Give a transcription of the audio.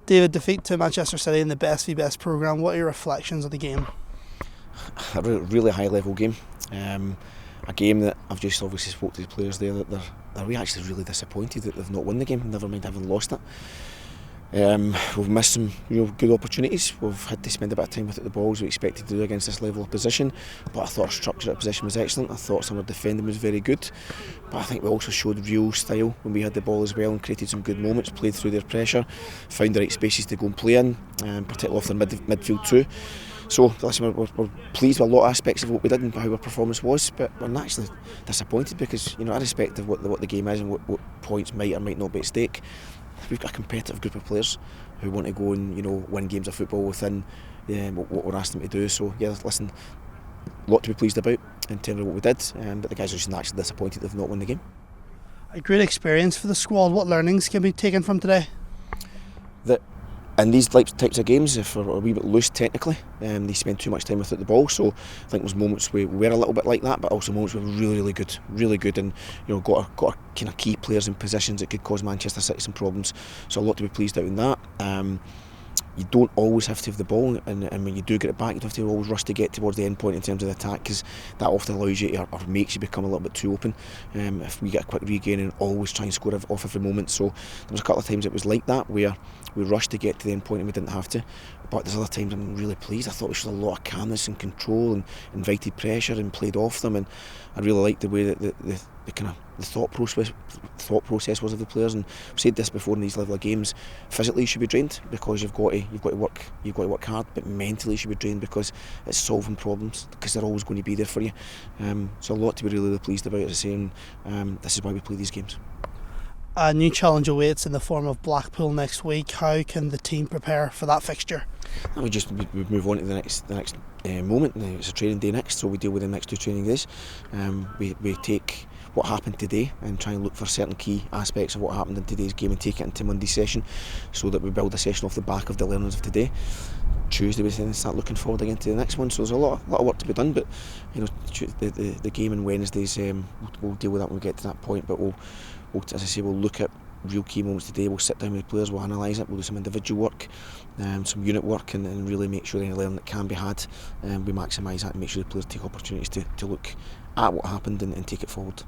David, defeat to Manchester City in the best v best programme. What are your reflections of the game? A really high level game. A game that I've just obviously spoke to the players there that they're actually really disappointed that they've not won the game, never mind having lost it. We've missed some good opportunities. We've had to spend a bit of time with the ball as we expected to do against this level of position, but I thought our structure at position was excellent. I thought some of our defending was very good, but I think we also showed real style when we had the ball as well and created some good moments, played through their pressure, found the right spaces to go and play in, particularly off their midfield too. So listen, we're pleased with a lot of aspects of what we did and how our performance was, but we're naturally disappointed because, irrespective of what the game is and what points might or might not be at stake, we've got a competitive group of players who want to go and win games of football within what we're asking them to do. So yeah, listen, a lot to be pleased about in terms of what we did, but the guys are just naturally disappointed they've not won the game. A great experience for the squad. What learnings can be taken from today? That in these types of games, if we're a wee bit loose technically, they spend too much time without the ball. So I think there's moments we were a little bit like that, but also moments we were really good, and got our kind of key players in positions that could cause Manchester City some problems. So a lot to be pleased out in that. You don't always have to have the ball, and when you do get it back, you don't have to always rush to get towards the end point in terms of the attack, because that often allows you or makes you become a little bit too open. If we get a quick regain and always try and score off every moment. So there was a couple of times it was like that where we rushed to get to the end point and we didn't have to. But there's other times I'm really pleased. I thought we showed a lot of calmness and control and invited pressure and played off them, and I really liked the way that the kind of the thought process was of the players. And I've said this before in these level of games, physically you should be drained because you've got to work hard, but mentally you should be drained because it's solving problems, because they're always going to be there for you. So a lot to be really pleased about, as I say, and this is why we play these games. A new challenge awaits in the form of Blackpool next week. How can the team prepare for that fixture? We move on to the next moment. It's a training day next, so we deal with the next 2 training days. We take what happened today and try and look for certain key aspects of what happened in today's game and take it into Monday's session, so that we build a session off the back of the learnings of today. Tuesday we then start looking forward again to the next one. So there's a lot of work to be done, but the game on Wednesdays, we'll deal with that when we get to that point. But we'll, as I say, we'll look at real key moments today. We'll sit down with the players, we'll analyse it, we'll do some individual work, some unit work, and really make sure any learning that can be had, we maximise that and make sure the players take opportunities to look at what happened and take it forward.